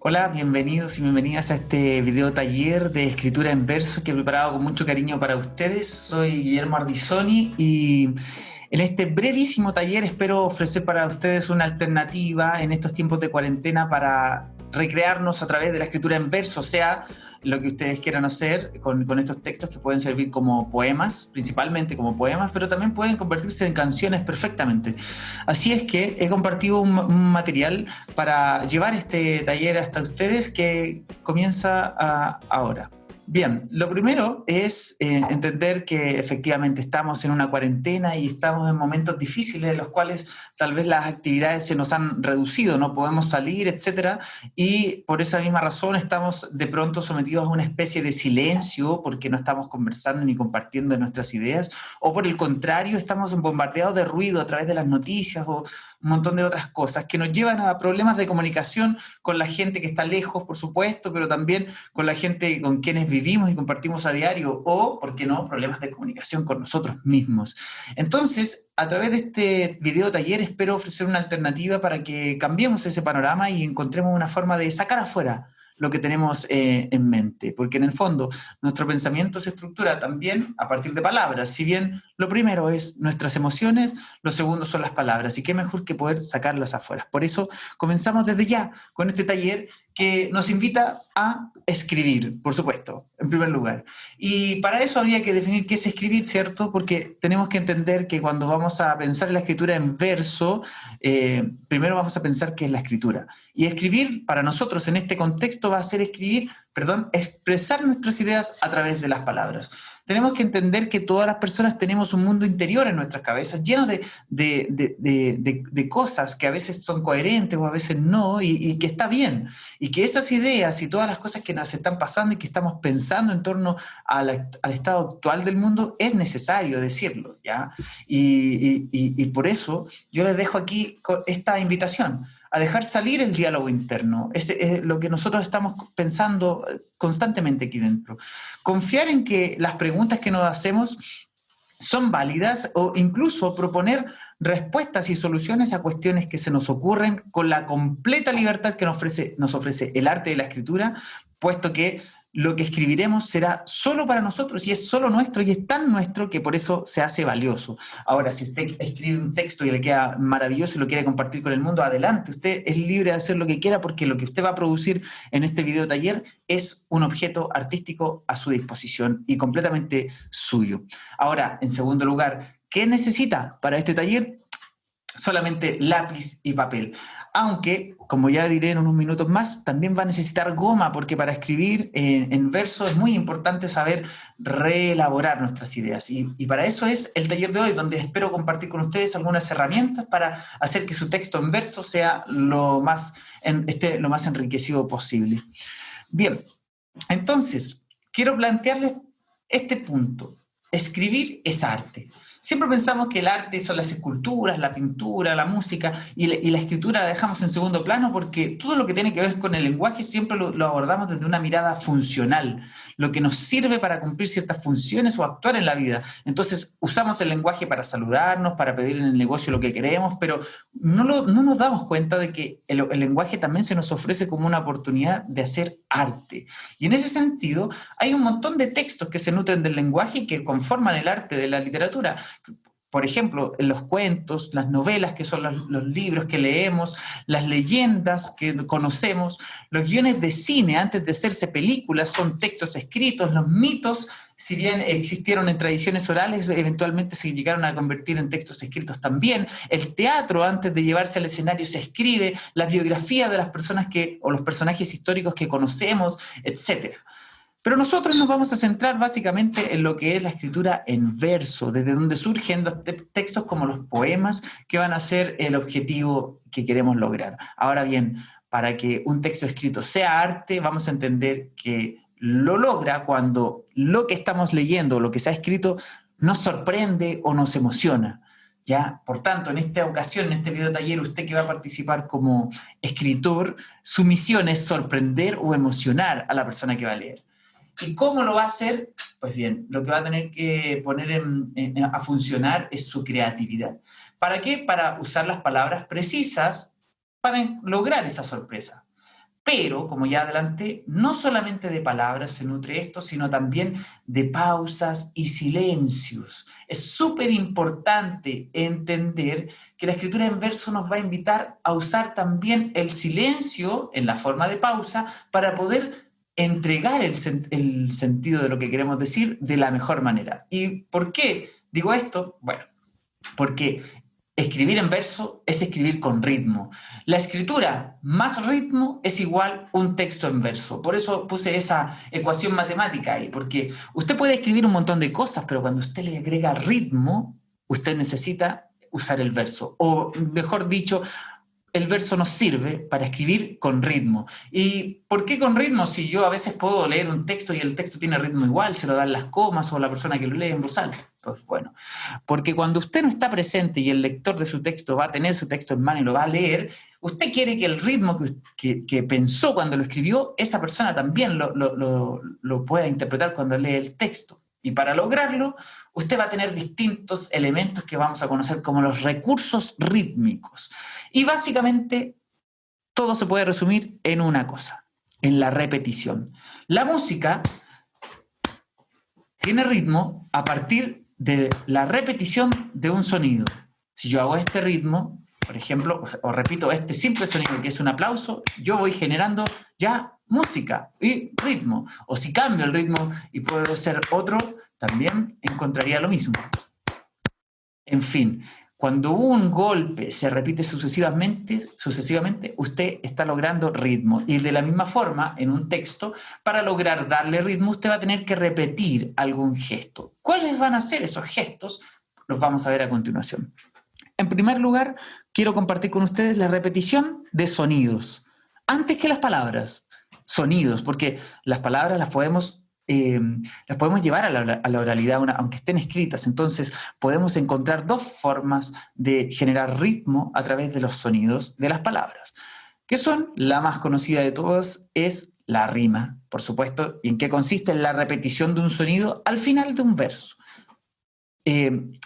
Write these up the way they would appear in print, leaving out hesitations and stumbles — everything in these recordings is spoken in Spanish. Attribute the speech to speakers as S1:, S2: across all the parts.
S1: Hola, bienvenidos y bienvenidas a este video taller de escritura en verso que he preparado con mucho cariño para ustedes. Soy Guillermo Ardizoni y en este brevísimo taller espero ofrecer para ustedes una alternativa en estos tiempos de cuarentena para recrearnos a través de la escritura en verso, sea lo que ustedes quieran hacer con estos textos que pueden servir como poemas, principalmente como poemas, pero también pueden convertirse en canciones perfectamente. Así es que he compartido un material para llevar este taller hasta ustedes que comienza ahora. Bien, lo primero es entender que efectivamente estamos en una cuarentena y estamos en momentos difíciles en los cuales tal vez las actividades se nos han reducido, no podemos salir, etcétera, y por esa misma razón estamos de pronto sometidos a una especie de silencio porque no estamos conversando ni compartiendo nuestras ideas, o por el contrario, estamos bombardeados de ruido a través de las noticias o un montón de otras cosas que nos llevan a problemas de comunicación con la gente que está lejos, por supuesto, pero también con la gente con quienes vivimos y compartimos a diario, o, ¿por qué no?, problemas de comunicación con nosotros mismos. Entonces, a través de este video taller espero ofrecer una alternativa para que cambiemos ese panorama y encontremos una forma de sacar afuera lo que tenemos en mente, porque en el fondo nuestro pensamiento se estructura también a partir de palabras, si bien lo primero es nuestras emociones, lo segundo son las palabras, y qué mejor que poder sacarlas afuera. Por eso comenzamos desde ya con este taller que nos invita a escribir, por supuesto, en primer lugar. Y para eso habría que definir qué es escribir, ¿cierto? Porque tenemos que entender que cuando vamos a pensar en la escritura en verso, primero vamos a pensar qué es la escritura. Y escribir, para nosotros en este contexto, va a ser escribir, perdón, expresar nuestras ideas a través de las palabras. Tenemos que entender que todas las personas tenemos un mundo interior en nuestras cabezas, lleno de cosas que a veces son coherentes o a veces no, y que está bien. Y que esas ideas y todas las cosas que nos están pasando y que estamos pensando en torno al estado actual del mundo, es necesario decirlo, ¿ya? Y por eso yo les dejo aquí esta invitación a dejar salir el diálogo interno, es lo que nosotros estamos pensando constantemente aquí dentro. Confiar en que las preguntas que nos hacemos son válidas o incluso proponer respuestas y soluciones a cuestiones que se nos ocurren con la completa libertad que nos ofrece el arte de la escritura, puesto que lo que escribiremos será solo para nosotros y es solo nuestro y es tan nuestro que por eso se hace valioso. Ahora, si usted escribe un texto y le queda maravilloso y lo quiere compartir con el mundo, adelante, usted es libre de hacer lo que quiera porque lo que usted va a producir en este video taller es un objeto artístico a su disposición y completamente suyo. Ahora, en segundo lugar, ¿qué necesita para este taller? Solamente lápiz y papel. Aunque, como ya diré en unos minutos más, también va a necesitar goma, porque para escribir en verso es muy importante saber reelaborar nuestras ideas. Y para eso es el taller de hoy, donde espero compartir con ustedes algunas herramientas para hacer que su texto en verso sea esté lo más enriquecido posible. Bien, entonces, quiero plantearles este punto. Escribir es arte. Siempre pensamos que el arte son las esculturas, la pintura, la música, y la escritura la dejamos en segundo plano porque todo lo que tiene que ver con el lenguaje siempre lo abordamos desde una mirada funcional, lo que nos sirve para cumplir ciertas funciones o actuar en la vida. Entonces usamos el lenguaje para saludarnos, para pedir en el negocio lo que queremos, pero no nos damos cuenta de que el lenguaje también se nos ofrece como una oportunidad de hacer arte. Y en ese sentido hay un montón de textos que se nutren del lenguaje y que conforman el arte de la literatura. Por ejemplo, los cuentos, las novelas, que son los libros que leemos, las leyendas que conocemos, los guiones de cine, antes de hacerse películas, son textos escritos, los mitos, si bien existieron en tradiciones orales, eventualmente se llegaron a convertir en textos escritos también. El teatro, antes de llevarse al escenario, se escribe, la biografía de las personas o los personajes históricos que conocemos, etcétera. Pero nosotros nos vamos a centrar básicamente en lo que es la escritura en verso, desde donde surgen los textos como los poemas que van a ser el objetivo que queremos lograr. Ahora bien, para que un texto escrito sea arte, vamos a entender que lo logra cuando lo que estamos leyendo, lo que se ha escrito, nos sorprende o nos emociona. ¿Ya? Por tanto, en esta ocasión, en este video taller, usted que va a participar como escritor, su misión es sorprender o emocionar a la persona que va a leer. ¿Y cómo lo va a hacer? Pues bien, lo que va a tener que poner a funcionar es su creatividad. ¿Para qué? Para usar las palabras precisas para lograr esa sorpresa. Pero, como ya adelanté, no solamente de palabras se nutre esto, sino también de pausas y silencios. Es súper importante entender que la escritura en verso nos va a invitar a usar también el silencio en la forma de pausa para poder entregar el sentido de lo que queremos decir de la mejor manera. ¿Y por qué digo esto? Bueno, porque escribir en verso es escribir con ritmo. La escritura más ritmo es igual un texto en verso. Por eso puse esa ecuación matemática ahí, porque usted puede escribir un montón de cosas, pero cuando usted le agrega ritmo, usted necesita usar el verso. O mejor dicho, el verso nos sirve para escribir con ritmo. ¿Y por qué con ritmo? Si yo a veces puedo leer un texto y el texto tiene ritmo igual, se lo dan las comas o la persona que lo lee en voz alta. Pues bueno, porque cuando usted no está presente y el lector de su texto va a tener su texto en mano y lo va a leer, usted quiere que el ritmo que pensó cuando lo escribió, esa persona también lo pueda interpretar cuando lee el texto. Y para lograrlo, usted va a tener distintos elementos que vamos a conocer como los recursos rítmicos. Y básicamente todo se puede resumir en una cosa, en la repetición. La música tiene ritmo a partir de la repetición de un sonido. Si yo hago este ritmo, por ejemplo, o repito este simple sonido que es un aplauso, yo voy generando ya música y ritmo. O si cambio el ritmo y puedo hacer otro, también encontraría lo mismo. En fin, cuando un golpe se repite sucesivamente, usted está logrando ritmo. Y de la misma forma, en un texto, para lograr darle ritmo, usted va a tener que repetir algún gesto. ¿Cuáles van a ser esos gestos? Los vamos a ver a continuación. En primer lugar, quiero compartir con ustedes la repetición de sonidos. Antes que las palabras, sonidos, porque las palabras las podemos llevar a la oralidad, aunque estén escritas. Entonces, podemos encontrar dos formas de generar ritmo a través de los sonidos de las palabras, que son, la más conocida de todas, es la rima, por supuesto, y en qué consiste la repetición de un sonido al final de un verso.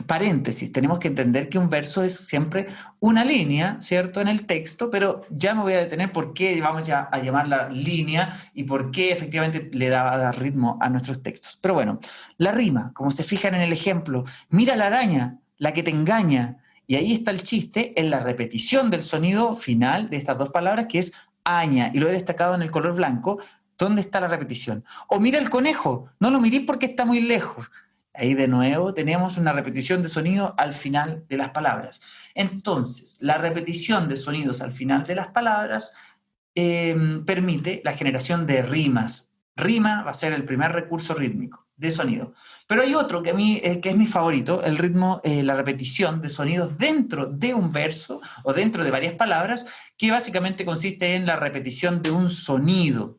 S1: Paréntesis, tenemos que entender que un verso es siempre una línea, ¿cierto?, en el texto, pero ya me voy a detener por qué vamos ya a llamarla línea y por qué efectivamente le da a dar ritmo a nuestros textos. Pero bueno, la rima, como se fijan en el ejemplo, mira la araña, la que te engaña, y ahí está el chiste en la repetición del sonido final de estas dos palabras, que es aña, y lo he destacado en el color blanco. ¿Dónde está la repetición? O mira el conejo, no lo mirís porque está muy lejos. Ahí de nuevo tenemos una repetición de sonido al final de las palabras. Entonces, la repetición de sonidos al final de las palabras permite la generación de rimas. Rima va a ser el primer recurso rítmico de sonido. Pero hay otro que a mí que es mi favorito, el ritmo, la repetición de sonidos dentro de un verso o dentro de varias palabras, que básicamente consiste en la repetición de un sonido.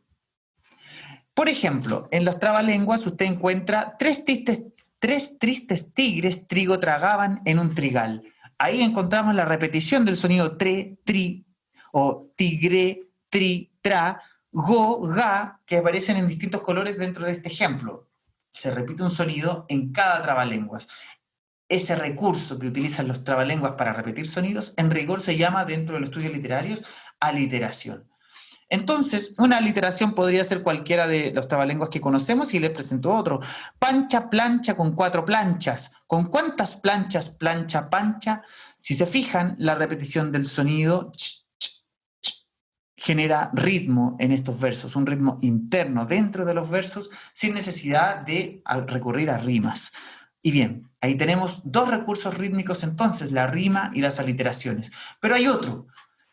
S1: Por ejemplo, en los trabalenguas usted encuentra tres tristes tigres trigo tragaban en un trigal. Ahí encontramos la repetición del sonido tre, tri, o tigre, tri, tra, go, ga, que aparecen en distintos colores dentro de este ejemplo. Se repite un sonido en cada trabalenguas. Ese recurso que utilizan los trabalenguas para repetir sonidos, en rigor se llama, dentro de los estudios literarios, aliteración. Entonces, una aliteración podría ser cualquiera de los trabalenguas que conocemos y les presento otro. Pancha, plancha con 4 planchas. ¿Con cuántas planchas, plancha, pancha? Si se fijan, la repetición del sonido genera ritmo en estos versos, un ritmo interno dentro de los versos sin necesidad de recurrir a rimas. Y bien, ahí tenemos dos recursos rítmicos entonces, la rima y las aliteraciones. Pero hay otro,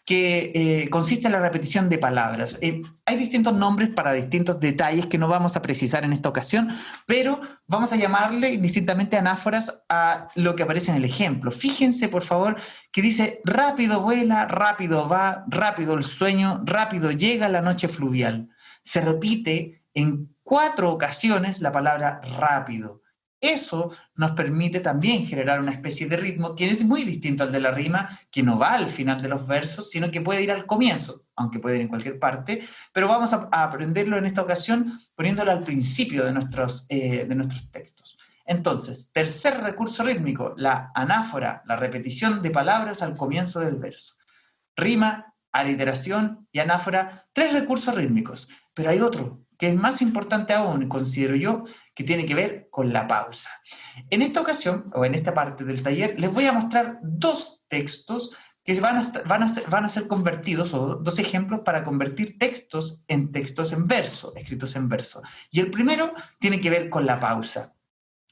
S1: que consiste en la repetición de palabras. Hay distintos nombres para distintos detalles que no vamos a precisar en esta ocasión, pero vamos a llamarle indistintamente anáforas a lo que aparece en el ejemplo. Fíjense, por favor, que dice: rápido vuela, rápido va, rápido el sueño, rápido llega la noche fluvial. Se repite en 4 ocasiones la palabra rápido. Eso nos permite también generar una especie de ritmo que es muy distinto al de la rima, que no va al final de los versos, sino que puede ir al comienzo, aunque puede ir en cualquier parte, pero vamos a aprenderlo en esta ocasión poniéndolo al principio de nuestros textos. Entonces, tercer recurso rítmico, la anáfora, la repetición de palabras al comienzo del verso. Rima, aliteración y anáfora, 3 recursos rítmicos. Pero hay otro, que es más importante aún, considero yo, que tiene que ver con la pausa. En esta ocasión, o en esta parte del taller, les voy a mostrar 2 textos que van a ser convertidos, o 2 ejemplos para convertir textos en verso, escritos en verso. Y el primero tiene que ver con la pausa.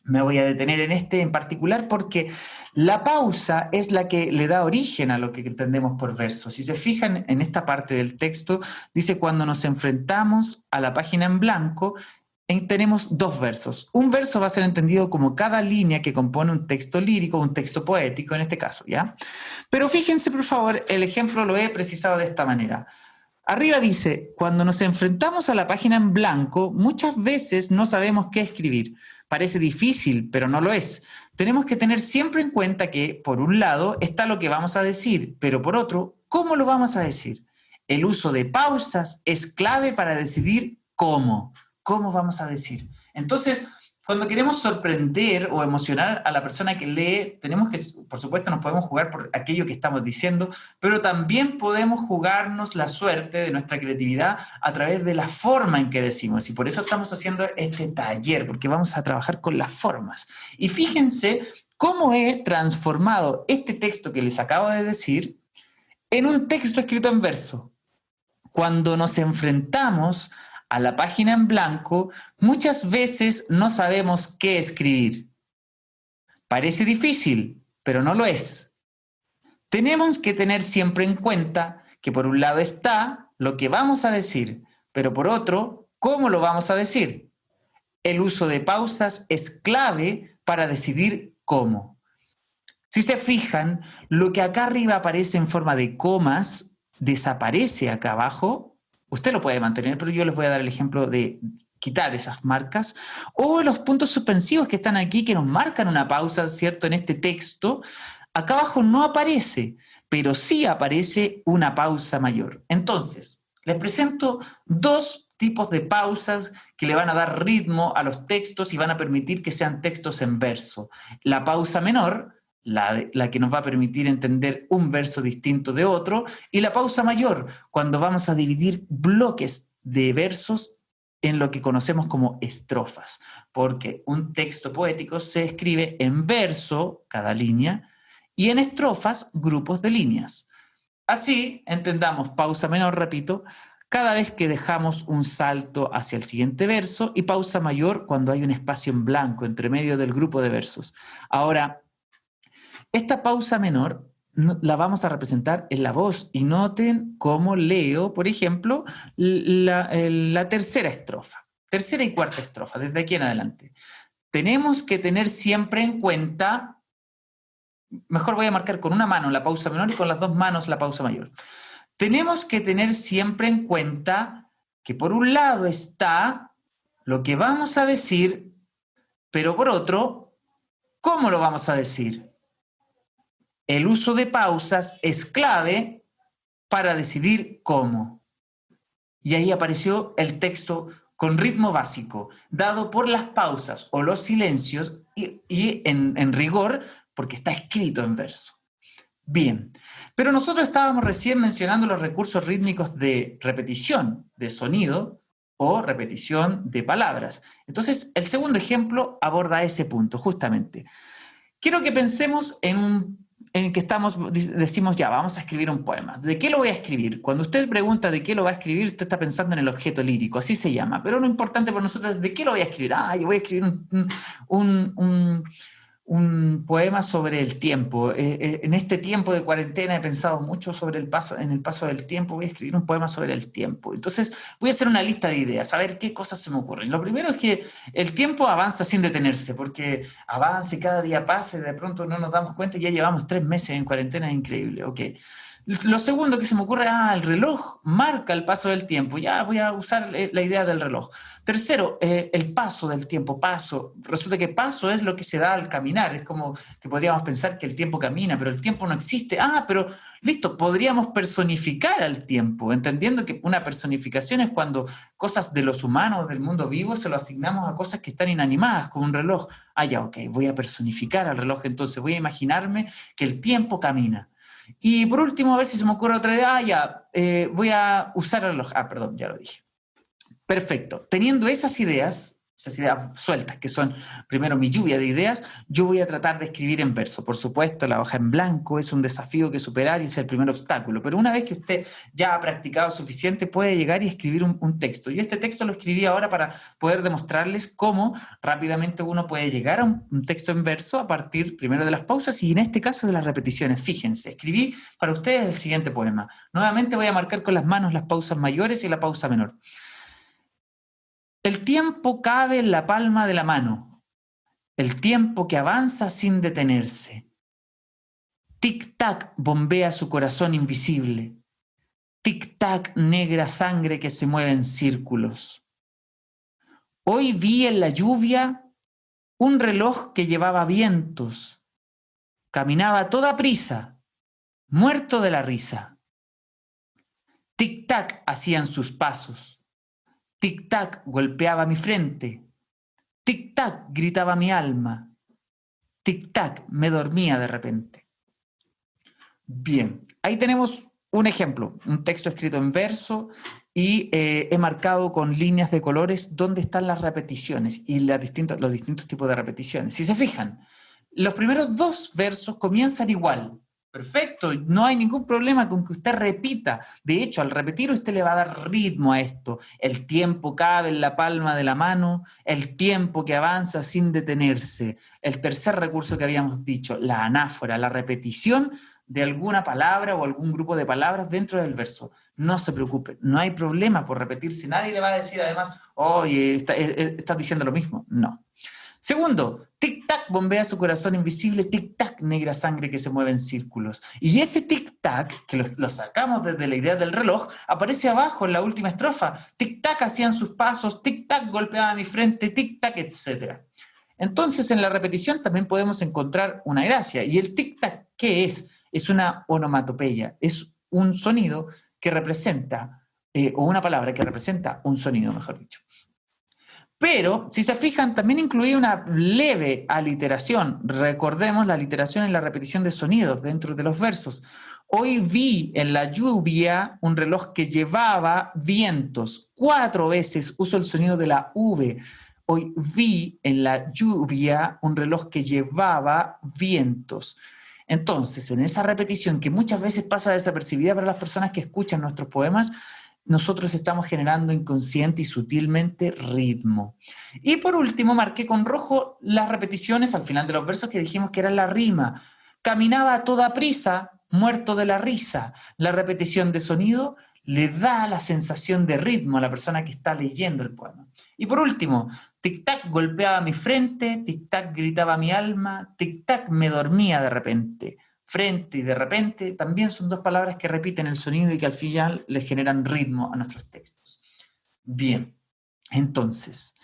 S1: Me voy a detener en este en particular porque la pausa es la que le da origen a lo que entendemos por verso. Si se fijan en esta parte del texto, dice cuando nos enfrentamos a la página en blanco, tenemos 2 versos. Un verso va a ser entendido como cada línea que compone un texto lírico, un texto poético en este caso, ¿ya? Pero fíjense, por favor, el ejemplo lo he precisado de esta manera. Arriba dice, cuando nos enfrentamos a la página en blanco, muchas veces no sabemos qué escribir. Parece difícil, pero no lo es. Tenemos que tener siempre en cuenta que, por un lado, está lo que vamos a decir, pero por otro, ¿cómo lo vamos a decir? El uso de pausas es clave para decidir cómo. ¿Cómo vamos a decir? Entonces, cuando queremos sorprender o emocionar a la persona que lee, tenemos que, por supuesto, nos podemos jugar por aquello que estamos diciendo, pero también podemos jugarnos la suerte de nuestra creatividad a través de la forma en que decimos. Y por eso estamos haciendo este taller, porque vamos a trabajar con las formas. Y fíjense cómo he transformado este texto que les acabo de decir en un texto escrito en verso. Cuando nos enfrentamos a la página en blanco, muchas veces no sabemos qué escribir. Parece difícil, pero no lo es. Tenemos que tener siempre en cuenta que por un lado está lo que vamos a decir, pero por otro, ¿cómo lo vamos a decir? El uso de pausas es clave para decidir cómo. Si se fijan, lo que acá arriba aparece en forma de comas desaparece acá abajo. Usted lo puede mantener, pero yo les voy a dar el ejemplo de quitar esas marcas. O los puntos suspensivos que están aquí, que nos marcan una pausa, ¿cierto? En este texto, acá abajo no aparece, pero sí aparece una pausa mayor. Entonces, les presento 2 tipos de pausas que le van a dar ritmo a los textos y van a permitir que sean textos en verso. La pausa menor, la que nos va a permitir entender un verso distinto de otro, y la pausa mayor, cuando vamos a dividir bloques de versos en lo que conocemos como estrofas, porque un texto poético se escribe en verso, cada línea, y en estrofas, grupos de líneas. Así, entendamos pausa menor, repito, cada vez que dejamos un salto hacia el siguiente verso, y pausa mayor cuando hay un espacio en blanco entre medio del grupo de versos. Ahora, esta pausa menor la vamos a representar en la voz y noten cómo leo, por ejemplo, la tercera estrofa, tercera y cuarta estrofa, desde aquí en adelante. Tenemos que tener siempre en cuenta, mejor voy a marcar con una mano la pausa menor y con las 2 manos la pausa mayor. Tenemos que tener siempre en cuenta que por un lado está lo que vamos a decir, pero por otro, ¿cómo lo vamos a decir? El uso de pausas es clave para decidir cómo. Y ahí apareció el texto con ritmo básico, dado por las pausas o los silencios y en rigor, porque está escrito en verso. Bien, pero nosotros estábamos recién mencionando los recursos rítmicos de repetición de sonido o repetición de palabras. Entonces, el segundo ejemplo aborda ese punto, justamente. Quiero que pensemos en que decimos ya, vamos a escribir un poema. ¿De qué lo voy a escribir? Cuando usted pregunta de qué lo va a escribir, usted está pensando en el objeto lírico, así se llama. Pero lo importante para nosotros es de qué lo voy a escribir. Yo voy a escribir un poema sobre el tiempo. En este tiempo de cuarentena he pensado mucho sobre el paso del tiempo, voy a escribir un poema sobre el tiempo. Entonces voy a hacer una lista de ideas, a ver qué cosas se me ocurren. Lo primero es que el tiempo avanza sin detenerse, porque avanza y cada día pasa y de pronto no nos damos cuenta y ya llevamos 3 meses en cuarentena, es increíble. Okay. Lo segundo que se me ocurre, el reloj marca el paso del tiempo, ya voy a usar la idea del reloj. Tercero, el paso del tiempo, paso. Resulta que paso es lo que se da al caminar, es como que podríamos pensar que el tiempo camina, pero el tiempo no existe. Pero listo, podríamos personificar al tiempo, entendiendo que una personificación es cuando cosas de los humanos, del mundo vivo, se lo asignamos a cosas que están inanimadas, como un reloj. Ya, ok, voy a personificar al reloj, entonces voy a imaginarme que el tiempo camina. Y por último, a ver si se me ocurre otra idea. Voy a usar el reloj. Perdón, ya lo dije. Perfecto. Teniendo esas ideas sueltas, que son primero mi lluvia de ideas, yo voy a tratar de escribir en verso. Por supuesto, la hoja en blanco es un desafío que superar y es el primer obstáculo, pero una vez que usted ya ha practicado suficiente, puede llegar y escribir un texto. Yo este texto lo escribí ahora para poder demostrarles cómo rápidamente uno puede llegar a un texto en verso a partir primero de las pausas y en este caso de las repeticiones. Fíjense, escribí para ustedes el siguiente poema. Nuevamente voy a marcar con las manos las pausas mayores y la pausa menor. El tiempo cabe en la palma de la mano, el tiempo que avanza sin detenerse. Tic-tac bombea su corazón invisible. Tic-tac negra sangre que se mueve en círculos. Hoy vi en la lluvia un reloj que llevaba vientos. Caminaba a toda prisa, muerto de la risa. Tic-tac hacían sus pasos. Tic-tac golpeaba mi frente. Tic-tac gritaba mi alma. Tic-tac me dormía de repente. Bien, ahí tenemos un ejemplo, un texto escrito en verso y he marcado con líneas de colores dónde están las repeticiones y los distintos tipos de repeticiones. Si se fijan, los primeros dos versos comienzan igual. Perfecto, no hay ningún problema con que usted repita. De hecho, al repetir usted le va a dar ritmo a esto. El tiempo cabe en la palma de la mano, el tiempo que avanza sin detenerse. El tercer recurso que habíamos dicho, la anáfora, la repetición de alguna palabra o algún grupo de palabras dentro del verso. No se preocupe, no hay problema por repetirse. Nadie le va a decir además, oye, estás diciendo lo mismo. No. Segundo, tic-tac bombea su corazón invisible, tic-tac negra sangre que se mueve en círculos. Y ese tic-tac, que lo sacamos desde la idea del reloj, aparece abajo en la última estrofa. Tic-tac hacían sus pasos, tic-tac golpeaba mi frente, tic-tac, etc. Entonces, en la repetición también podemos encontrar una gracia. ¿Y el tic-tac qué es? Es una onomatopeya, es un sonido que representa, o una palabra que representa un sonido, mejor dicho. Pero, si se fijan, también incluía una leve aliteración. Recordemos la aliteración en la repetición de sonidos dentro de los versos. Hoy vi en la lluvia un reloj que llevaba vientos. 4 veces uso el sonido de la V. Hoy vi en la lluvia un reloj que llevaba vientos. Entonces, en esa repetición que muchas veces pasa desapercibida para las personas que escuchan nuestros poemas, nosotros estamos generando inconsciente y sutilmente ritmo. Y por último, marqué con rojo las repeticiones al final de los versos que dijimos que era la rima. Caminaba a toda prisa, muerto de la risa. La repetición de sonido le da la sensación de ritmo a la persona que está leyendo el poema. Y por último, tic-tac golpeaba mi frente, tic-tac gritaba mi alma, tic-tac me dormía de repente. Frente y de repente también son dos palabras que repiten el sonido y que al final le generan ritmo a nuestros textos. Bien, entonces,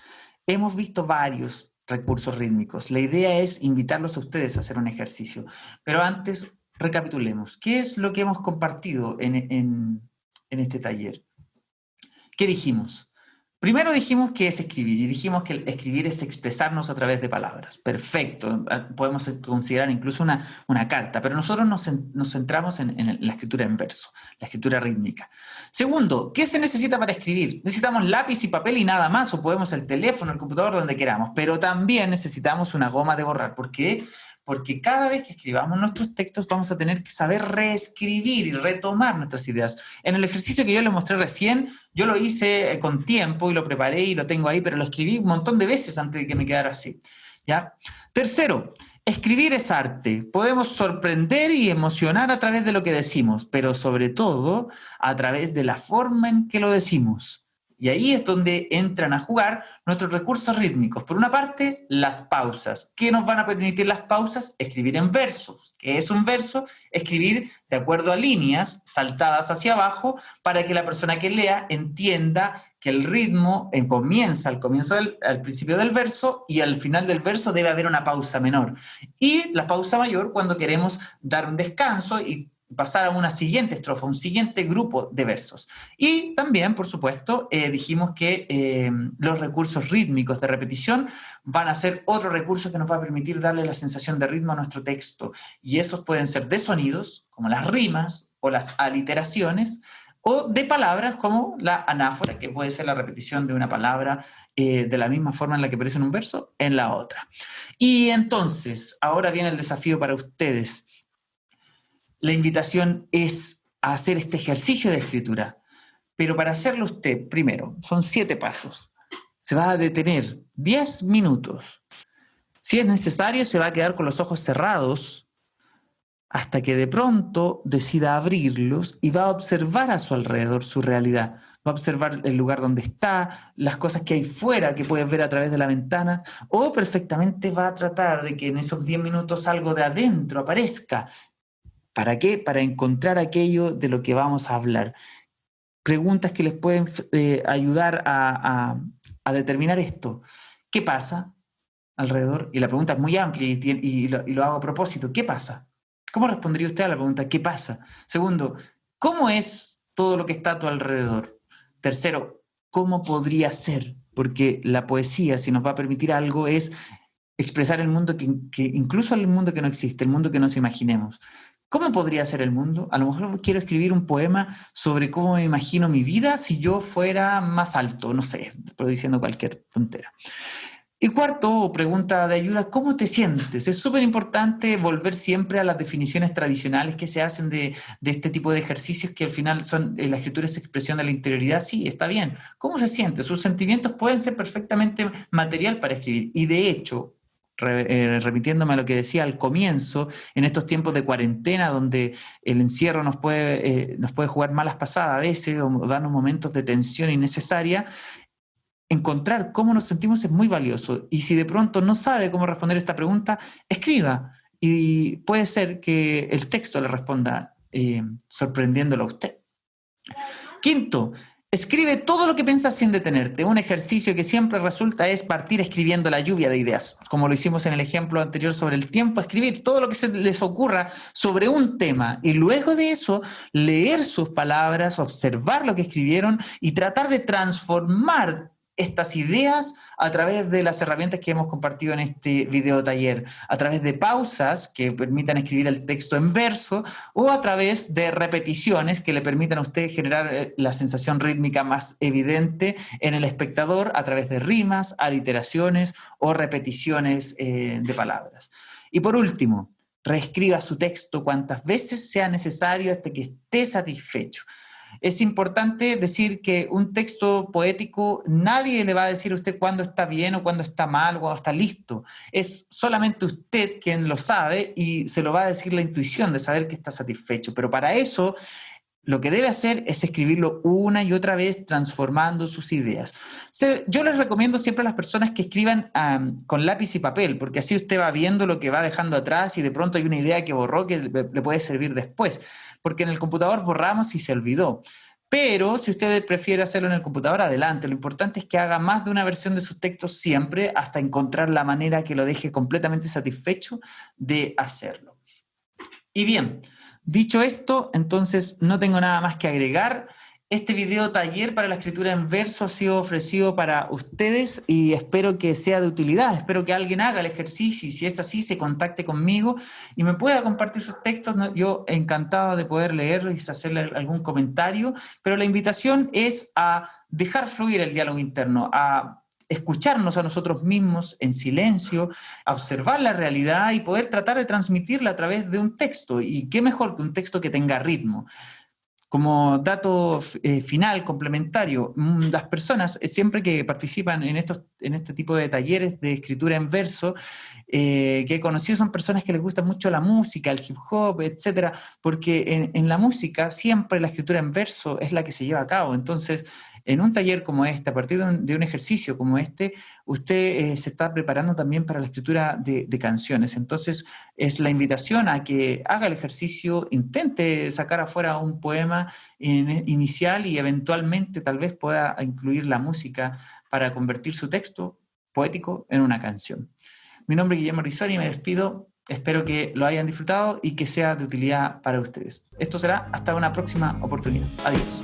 S1: hemos visto varios recursos rítmicos. La idea es invitarlos a ustedes a hacer un ejercicio. Pero antes, recapitulemos. ¿Qué es lo que hemos compartido en este taller? ¿Qué dijimos? Primero dijimos que es escribir, y dijimos que escribir es expresarnos a través de palabras. Perfecto, podemos considerar incluso una carta, pero nosotros nos centramos en la escritura en verso, la escritura rítmica. Segundo, ¿qué se necesita para escribir? Necesitamos lápiz y papel y nada más, o podemos el teléfono, el computador, donde queramos, pero también necesitamos una goma de borrar. ¿Por qué? Porque cada vez que escribamos nuestros textos vamos a tener que saber reescribir y retomar nuestras ideas. En el ejercicio que yo les mostré recién, yo lo hice con tiempo y lo preparé y lo tengo ahí, pero lo escribí un montón de veces antes de que me quedara así. ¿Ya? Tercero, escribir es arte. Podemos sorprender y emocionar a través de lo que decimos, pero sobre todo a través de la forma en que lo decimos. Y ahí es donde entran a jugar nuestros recursos rítmicos. Por una parte, las pausas. ¿Qué nos van a permitir las pausas? Escribir en versos. ¿Qué es un verso? Escribir de acuerdo a líneas saltadas hacia abajo para que la persona que lea entienda que el ritmo comienza al principio del verso y al final del verso debe haber una pausa menor. Y la pausa mayor cuando queremos dar un descanso y pasar a una siguiente estrofa, un siguiente grupo de versos. Y también, por supuesto, dijimos que los recursos rítmicos de repetición van a ser otro recurso que nos va a permitir darle la sensación de ritmo a nuestro texto. Y esos pueden ser de sonidos, como las rimas o las aliteraciones, o de palabras como la anáfora, que puede ser la repetición de una palabra de la misma forma en la que aparece en un verso, en la otra. Y entonces, ahora viene el desafío para ustedes. La invitación es a hacer este ejercicio de escritura, pero para hacerlo usted, primero, son 7 pasos. Se va a detener 10 minutos. Si es necesario, se va a quedar con los ojos cerrados hasta que de pronto decida abrirlos y va a observar a su alrededor su realidad. Va a observar el lugar donde está, las cosas que hay fuera que puedes ver a través de la ventana, o perfectamente va a tratar de que en esos 10 minutos algo de adentro aparezca. ¿Para qué? Para encontrar aquello de lo que vamos a hablar. Preguntas que les pueden ayudar a determinar esto. ¿Qué pasa alrededor? Y la pregunta es muy amplia y lo hago a propósito. ¿Qué pasa? ¿Cómo respondería usted a la pregunta ¿qué pasa? Segundo, ¿cómo es todo lo que está a tu alrededor? Tercero, ¿cómo podría ser? Porque la poesía, si nos va a permitir algo, es expresar el mundo que incluso el mundo que no existe, el mundo que nos imaginemos. ¿Cómo podría ser el mundo? A lo mejor quiero escribir un poema sobre cómo me imagino mi vida si yo fuera más alto, no sé, estoy diciendo cualquier tontera. Y cuarto, pregunta de ayuda, ¿cómo te sientes? Es súper importante volver siempre a las definiciones tradicionales que se hacen de este tipo de ejercicios que al final son, la escritura es expresión de la interioridad, sí, está bien. ¿Cómo se siente? Sus sentimientos pueden ser perfectamente material para escribir y de hecho, remitiéndome a lo que decía al comienzo, en estos tiempos de cuarentena donde el encierro nos puede jugar malas pasadas a veces o darnos momentos de tensión innecesaria, encontrar cómo nos sentimos es muy valioso. Y si de pronto no sabe cómo responder esta pregunta, escriba. Y puede ser que el texto le responda sorprendiéndolo a usted. Quinto, escribe todo lo que piensas sin detenerte. Un ejercicio que siempre resulta es partir escribiendo la lluvia de ideas. Como lo hicimos en el ejemplo anterior sobre el tiempo, escribir todo lo que se les ocurra sobre un tema y luego de eso leer sus palabras, observar lo que escribieron y tratar de transformar estas ideas a través de las herramientas que hemos compartido en este video taller, a través de pausas que permitan escribir el texto en verso o a través de repeticiones que le permitan a usted generar la sensación rítmica más evidente en el espectador a través de rimas, aliteraciones o repeticiones de palabras. Y por último, reescriba su texto cuantas veces sea necesario hasta que esté satisfecho. Es importante decir que un texto poético nadie le va a decir a usted cuándo está bien o cuándo está mal o cuándo está listo. Es solamente usted quien lo sabe y se lo va a decir la intuición de saber que está satisfecho. Pero para eso lo que debe hacer es escribirlo una y otra vez transformando sus ideas. Yo les recomiendo siempre a las personas que escriban con lápiz y papel, porque así usted va viendo lo que va dejando atrás y de pronto hay una idea que borró que le puede servir después, porque en el computador borramos y se olvidó. Pero si usted prefiere hacerlo en el computador, adelante. Lo importante es que haga más de una versión de sus textos siempre hasta encontrar la manera que lo deje completamente satisfecho de hacerlo. Y bien, dicho esto, entonces no tengo nada más que agregar. Este video taller para la escritura en verso ha sido ofrecido para ustedes y espero que sea de utilidad. Espero que alguien haga el ejercicio y si es así, se contacte conmigo y me pueda compartir sus textos. Yo encantado de poder leerlos y hacerle algún comentario, pero la invitación es a dejar fluir el diálogo interno, a escucharnos a nosotros mismos en silencio, a observar la realidad y poder tratar de transmitirla a través de un texto. Y qué mejor que un texto que tenga ritmo. Como dato final, complementario, las personas siempre que participan en este tipo de talleres de escritura en verso, que he conocido son personas que les gusta mucho la música, el hip hop, etcétera, porque en la música siempre la escritura en verso es la que se lleva a cabo. Entonces, en un taller como este, a partir de un ejercicio como este, usted se está preparando también para la escritura de canciones. Entonces, es la invitación a que haga el ejercicio, intente sacar afuera un poema inicial y eventualmente tal vez pueda incluir la música para convertir su texto poético en una canción. Mi nombre es Guillermo Rizoni y me despido. Espero que lo hayan disfrutado y que sea de utilidad para ustedes. Esto será hasta una próxima oportunidad. Adiós.